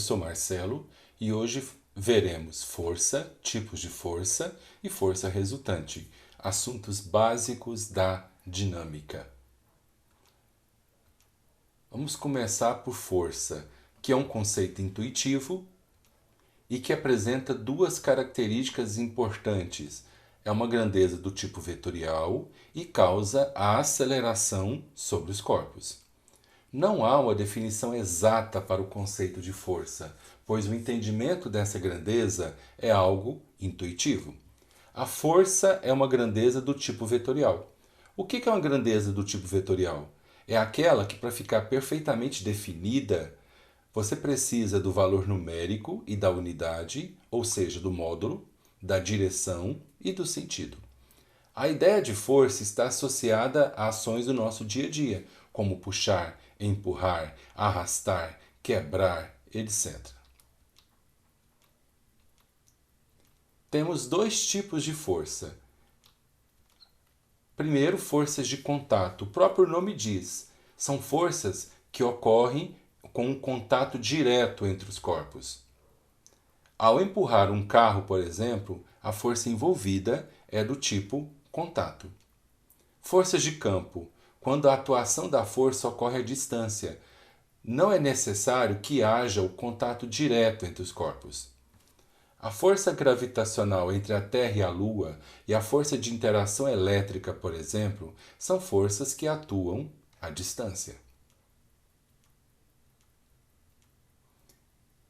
sou Marcelo e hoje veremos força, tipos de força e força resultante, assuntos básicos da dinâmica. Vamos começar por força, que é um conceito intuitivo e que apresenta duas características importantes. É uma grandeza do tipo vetorial e causa a aceleração sobre os corpos. Não há uma definição exata para o conceito de força, pois o entendimento dessa grandeza é algo intuitivo. A força é uma grandeza do tipo vetorial. O que é uma grandeza do tipo vetorial? É aquela que, para ficar perfeitamente definida, você precisa do valor numérico e da unidade, ou seja, do módulo, da direção e do sentido. A ideia de força está associada a ações do nosso dia a dia, como puxar, empurrar, arrastar, quebrar, etc. Temos dois tipos de força. Primeiro, forças de contato. O próprio nome diz, são forças que ocorrem com um contato direto entre os corpos. Ao empurrar um carro, por exemplo, a força envolvida é do tipo contato. Forças de campo. Quando a atuação da força ocorre à distância, não é necessário que haja o contato direto entre os corpos. A força gravitacional entre a Terra e a Lua e a força de interação elétrica, por exemplo, são forças que atuam à distância.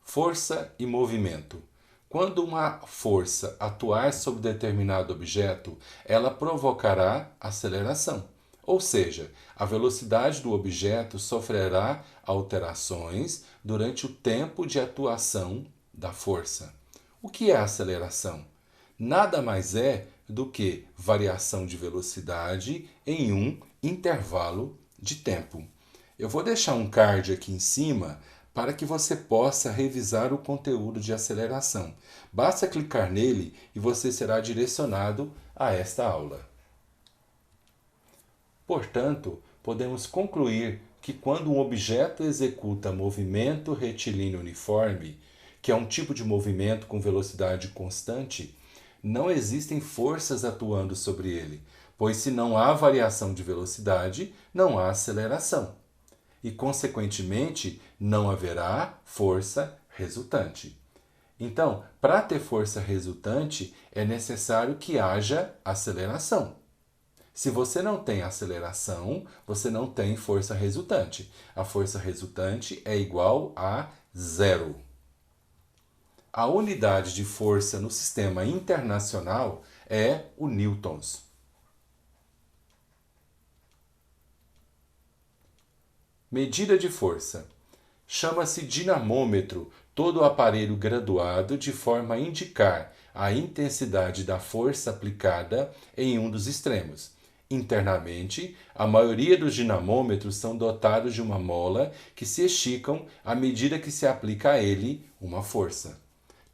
Força e movimento. Quando uma força atuar sobre determinado objeto, ela provocará aceleração. Ou seja, a velocidade do objeto sofrerá alterações durante o tempo de atuação da força. O que é aceleração? Nada mais é do que variação de velocidade em um intervalo de tempo. Eu vou deixar um card aqui em cima para que você possa revisar o conteúdo de aceleração. Basta clicar nele e você será direcionado a esta aula. Portanto, podemos concluir que quando um objeto executa movimento retilíneo uniforme, que é um tipo de movimento com velocidade constante, não existem forças atuando sobre ele, pois se não há variação de velocidade, não há aceleração. E, consequentemente, não haverá força resultante. Então, para ter força resultante, é necessário que haja aceleração. Se você não tem aceleração, você não tem força resultante. A força resultante é igual a zero. A unidade de força no sistema internacional é o newtons. Medida de força. Chama-se dinamômetro todo o aparelho graduado de forma a indicar a intensidade da força aplicada em um dos extremos. Internamente, a maioria dos dinamômetros são dotados de uma mola que se esticam à medida que se aplica a ele uma força.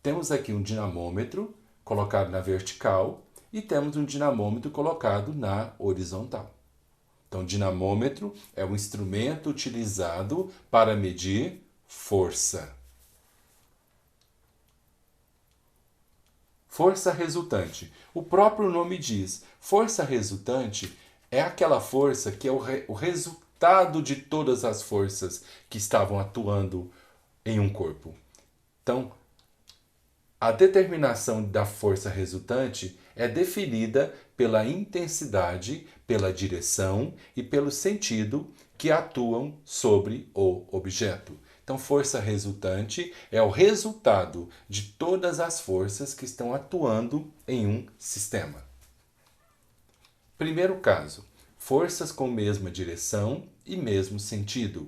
Temos aqui um dinamômetro colocado na vertical e temos um dinamômetro colocado na horizontal. Então, dinamômetro é um instrumento utilizado para medir força. Força resultante. O próprio nome diz, força resultante é aquela força que é o resultado de todas as forças que estavam atuando em um corpo. Então, a determinação da força resultante é definida pela intensidade, pela direção e pelo sentido que atuam sobre o objeto. Então, força resultante é o resultado de todas as forças que estão atuando em um sistema. Primeiro caso, forças com mesma direção e mesmo sentido.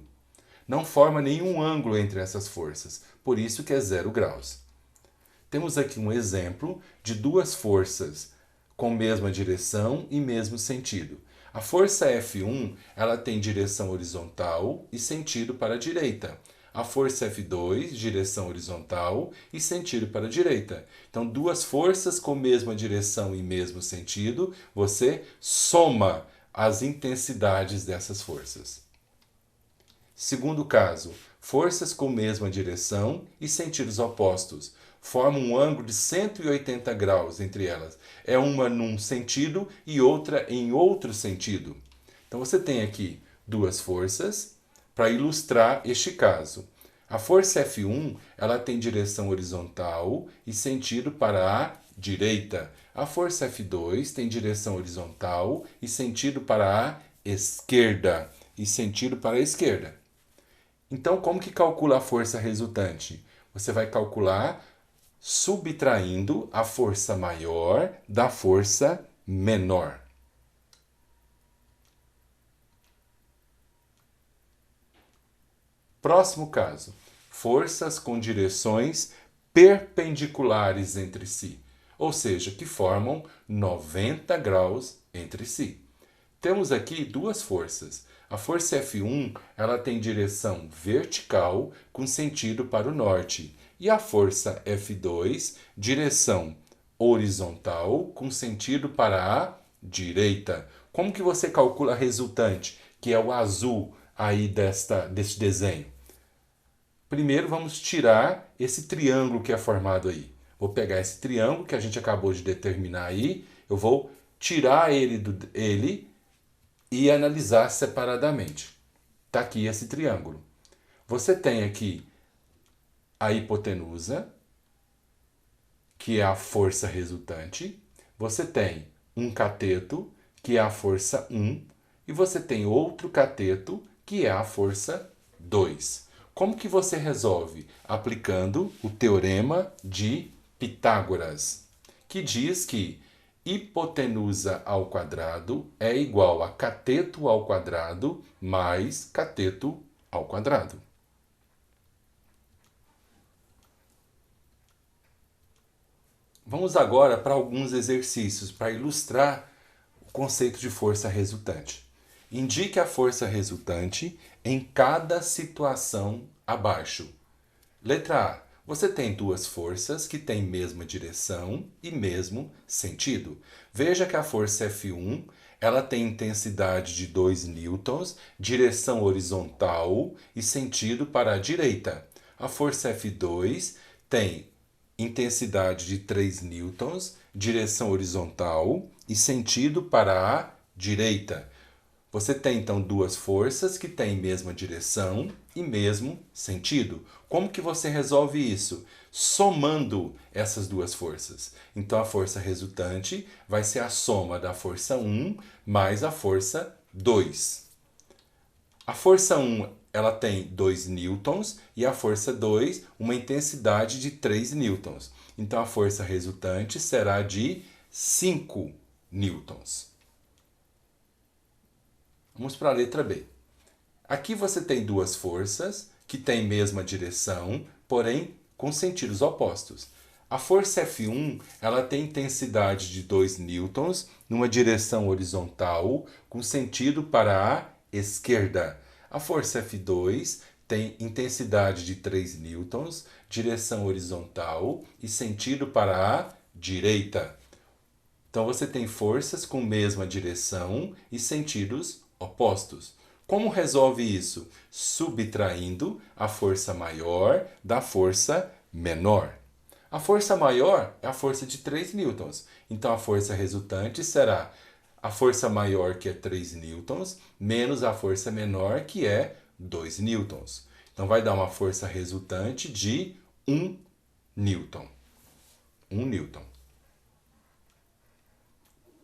Não forma nenhum ângulo entre essas forças, por isso que é 0 graus. Temos aqui um exemplo de duas forças com mesma direção e mesmo sentido. A força F1, ela tem direção horizontal e sentido para a direita. A força F2, direção horizontal e sentido para a direita. Então, duas forças com mesma direção e mesmo sentido, você soma as intensidades dessas forças. Segundo caso, forças com mesma direção e sentidos opostos. Formam um ângulo de 180 graus entre elas. É uma num sentido e outra em outro sentido. Então você tem aqui duas forças para ilustrar este caso. A força F1 ela tem direção horizontal e sentido para a direita. A força F2 tem direção horizontal e sentido para a esquerda. E sentido para a esquerda. Então, como que calcula a força resultante? Você vai calcular subtraindo a força maior da força menor. Próximo caso. Forças com direções perpendiculares entre si, ou seja, que formam 90 graus entre si. Temos aqui duas forças. A força F1 ela tem direção vertical com sentido para o norte e a força F2 direção horizontal com sentido para a direita. Como que você calcula a resultante, que é o azul aí deste desenho? Primeiro vamos tirar esse triângulo que é formado aí. Vou pegar esse triângulo que a gente acabou de determinar aí, eu vou tirar ele e analisar separadamente. Está aqui esse triângulo. Você tem aqui a hipotenusa, que é a força resultante. Você tem um cateto, que é a força 1. E você tem outro cateto, que é a força 2. Como que você resolve? Aplicando o teorema de Pitágoras, que diz que hipotenusa ao quadrado é igual a cateto ao quadrado mais cateto ao quadrado. Vamos agora para alguns exercícios para ilustrar o conceito de força resultante. Indique a força resultante em cada situação abaixo. Letra A. Você tem duas forças que têm mesma direção e mesmo sentido. Veja que a força F1 ela tem intensidade de 2 newtons, direção horizontal e sentido para a direita. A força F2 tem intensidade de 3 newtons, direção horizontal e sentido para a direita. Você tem então duas forças que têm mesma direção e mesmo sentido. Como que você resolve isso? Somando essas duas forças. Então a força resultante vai ser a soma da força 1 mais a força 2. A força 1 ela tem 2 newtons e a força 2 uma intensidade de 3 newtons. Então a força resultante será de 5 newtons. Vamos para a letra B. Aqui você tem duas forças que têm mesma direção, porém com sentidos opostos. A força F1 ela tem intensidade de 2 newtons numa direção horizontal com sentido para a esquerda. A força F2 tem intensidade de 3 newtons, direção horizontal e sentido para a direita. Então você tem forças com mesma direção e sentidos opostos. Como resolve isso? Subtraindo a força maior da força menor. A força maior é a força de 3 newtons. Então a força resultante será a força maior, que é 3 newtons, menos a força menor, que é 2 newtons. Então vai dar uma força resultante de 1 newton. 1 newton.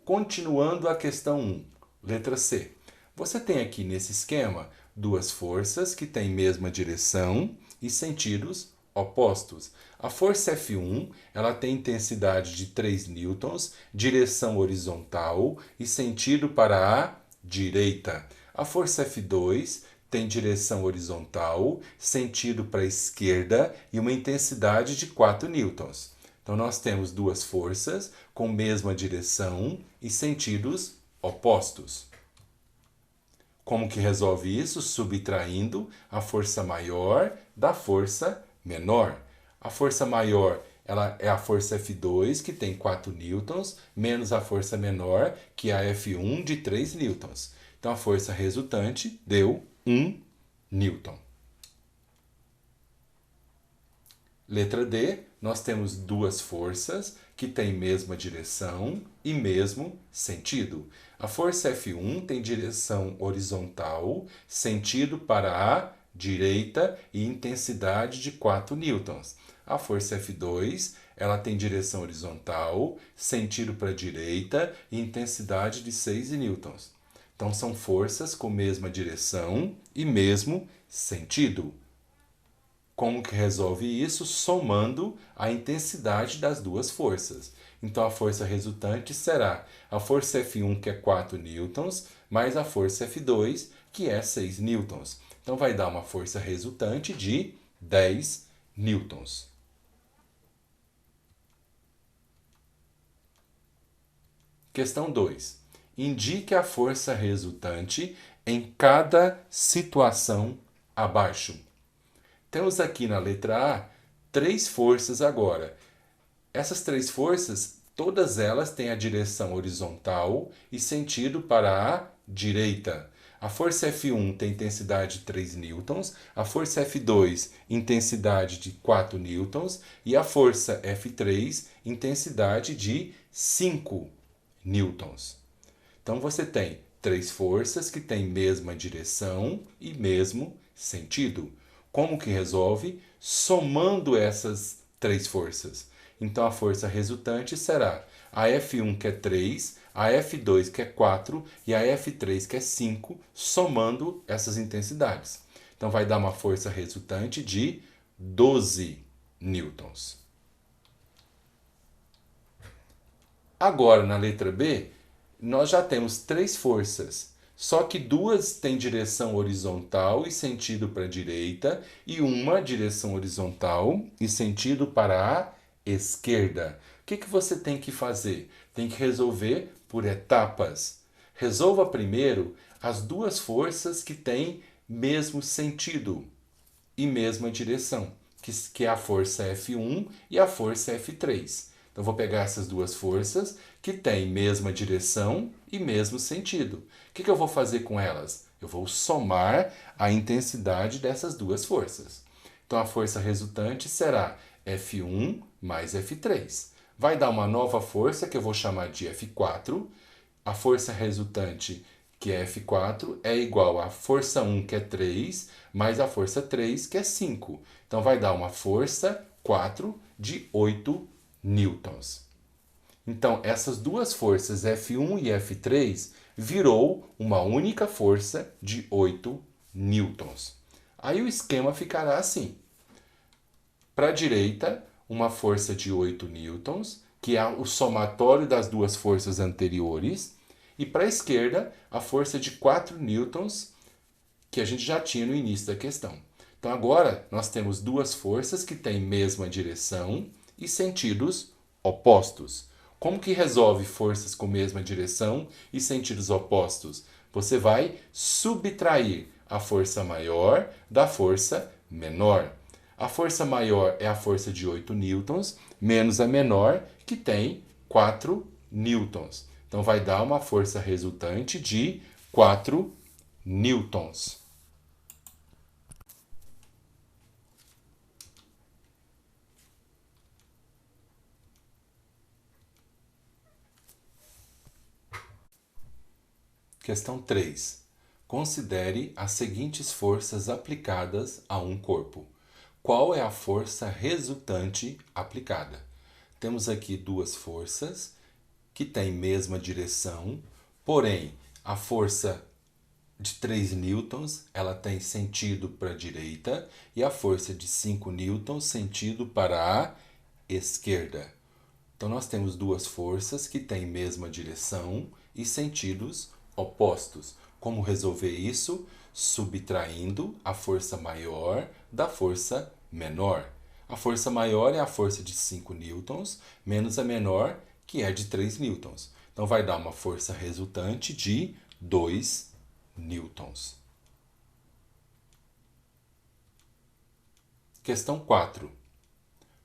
Continuando a questão 1, letra C. Você tem aqui nesse esquema duas forças que têm mesma direção e sentidos opostos. A força F1 ela tem intensidade de 3 newtons, direção horizontal e sentido para a direita. A força F2 tem direção horizontal, sentido para a esquerda e uma intensidade de 4 newtons. Então nós temos duas forças com mesma direção e sentidos opostos. Como que resolve isso? Subtraindo a força maior da força menor. A força maior ela é a força F2, que tem 4 newtons, menos a força menor, que é a F1, de 3 newtons. Então a força resultante deu 1 newton. Letra D, nós temos duas forças que têm mesma direção e mesmo sentido. A força F1 tem direção horizontal, sentido para a direita e intensidade de 4 newtons. A força F2, ela tem direção horizontal, sentido para a direita e intensidade de 6 newtons. Então são forças com mesma direção e mesmo sentido. Como que resolve isso? Somando a intensidade das duas forças. Então, a força resultante será a força F1, que é 4 newtons, mais a força F2, que é 6 newtons. Então, vai dar uma força resultante de 10 newtons. Questão 2. Indique a força resultante em cada situação abaixo. Temos aqui na letra A 3 forças agora. Essas 3 forças, todas elas têm a direção horizontal e sentido para a direita. A força F1 tem intensidade de 3 newtons, a força F2 intensidade de 4 newtons e a força F3 intensidade de 5 newtons. Então você tem 3 forças que têm mesma direção e mesmo sentido. Como que resolve? Somando essas 3 forças. Então a força resultante será a F1, que é 3, a F2, que é 4 e a F3, que é 5, somando essas intensidades. Então vai dar uma força resultante de 12 newtons. Agora, na letra B, nós já temos 3 forças, só que 2 têm direção horizontal e sentido para a direita e uma direção horizontal e sentido para a esquerda. O que você tem que fazer? Tem que resolver por etapas. Resolva primeiro as 2 forças que têm mesmo sentido e mesma direção, que é a força F1 e a força F3. Então, vou pegar essas 2 forças que têm mesma direção e mesmo sentido. O que eu vou fazer com elas? Eu vou somar a intensidade dessas 2 forças. Então, a força resultante será F1 mais F3. Vai dar uma nova força que eu vou chamar de F4. A força resultante, que é F4, é igual à força 1, que é 3, mais a força 3, que é 5. Então, vai dar uma força 4 de 8 newtons. Então, essas 2 forças, F1 e F3, virou uma única força de 8 newtons. Aí o esquema ficará assim. Para a direita, uma força de 8 newtons, que é o somatório das 2 forças anteriores, e para a esquerda, a força de 4 newtons, que a gente já tinha no início da questão. Então agora nós temos 2 forças que têm mesma direção e sentidos opostos. Como que resolve forças com mesma direção e sentidos opostos? Você vai subtrair a força maior da força menor. A força maior é a força de 8 newtons, menos a menor, que tem 4 newtons. Então vai dar uma força resultante de 4 newtons. Questão 3. Considere as seguintes forças aplicadas a um corpo. Qual é a força resultante aplicada? Temos aqui 2 forças que têm mesma direção, porém a força de 3 newtons, ela tem sentido para a direita e a força de 5 newtons sentido para a esquerda. Então nós temos 2 forças que têm mesma direção e sentidos opostos. Como resolver isso? Subtraindo a força maior da força menor. A força maior é a força de 5 newtons, menos a menor, que é de 3 newtons. Então vai dar uma força resultante de 2 newtons. Questão 4.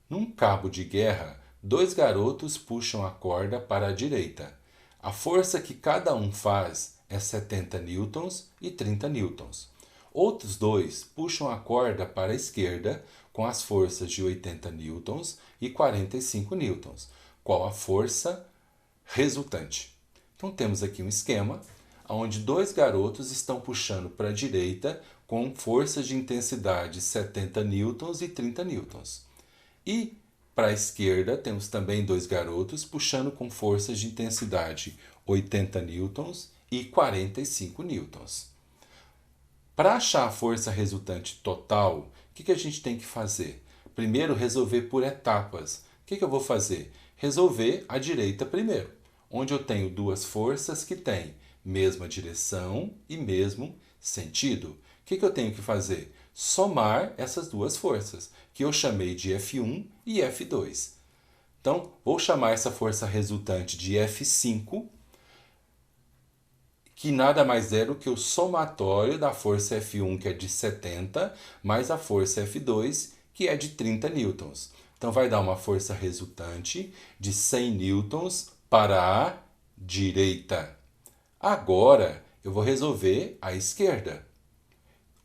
Num cabo de guerra, 2 garotos puxam a corda para a direita. A força que cada um faz é 70 newtons e 30 newtons. Outros 2 puxam a corda para a esquerda com as forças de 80 newtons e 45 newtons. Qual a força resultante? Então temos aqui um esquema onde dois garotos estão puxando para a direita com forças de intensidade 70 newtons e 30 newtons. E para a esquerda temos também dois garotos puxando com forças de intensidade 80 newtons e 45 newtons. Para achar a força resultante total, o que a gente tem que fazer? Primeiro, resolver por etapas. O que eu vou fazer? Resolver a direita primeiro, onde eu tenho duas forças que têm mesma direção e mesmo sentido. O que eu tenho que fazer? Somar essas duas forças, que eu chamei de F1 e F2. Então, vou chamar essa força resultante de F5, que nada mais é do que o somatório da força F1, que é de 70, mais a força F2, que é de 30 newtons. Então, vai dar uma força resultante de 100 newtons para a direita. Agora, eu vou resolver a esquerda,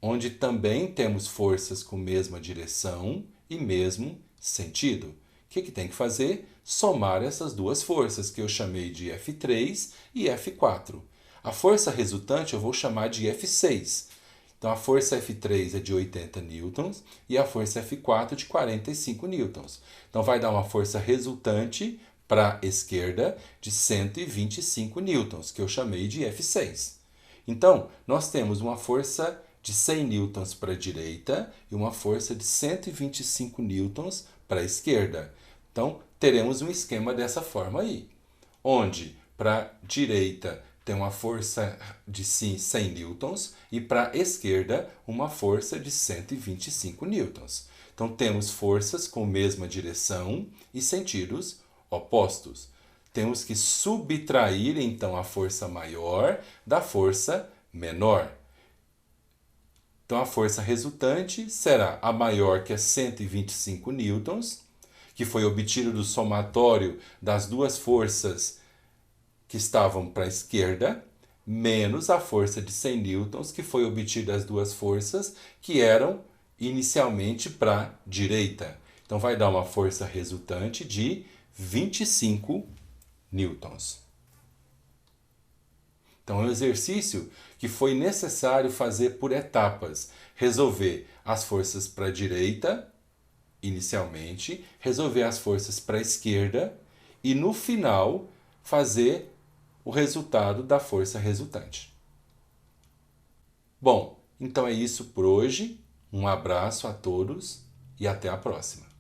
onde também temos forças com mesma direção e mesmo sentido. O que tem que fazer? Somar essas duas forças, que eu chamei de F3 e F4. A força resultante eu vou chamar de F6. Então, a força F3 é de 80 newtons e a força F4 de 45 newtons. Então, vai dar uma força resultante para a esquerda de 125 newtons, que eu chamei de F6. Então, nós temos uma força de 100 newtons para a direita e uma força de 125 newtons para a esquerda. Então, teremos um esquema dessa forma aí, onde para a direita tem uma força de 100 newtons e para a esquerda uma força de 125 newtons. Então, temos forças com mesma direção e sentidos opostos. Temos que subtrair, então, a força maior da força menor. Então, a força resultante será a maior, que é 125 newtons, que foi obtida do somatório das duas forças que estavam para a esquerda, menos a força de 100 newtons, que foi obtida das duas forças que eram inicialmente para a direita. Então, vai dar uma força resultante de 25 newtons. Então, é um exercício que foi necessário fazer por etapas. Resolver as forças para a direita, inicialmente, resolver as forças para a esquerda e, no final, fazer o resultado da força resultante. Bom, então é isso por hoje. Um abraço a todos e até a próxima.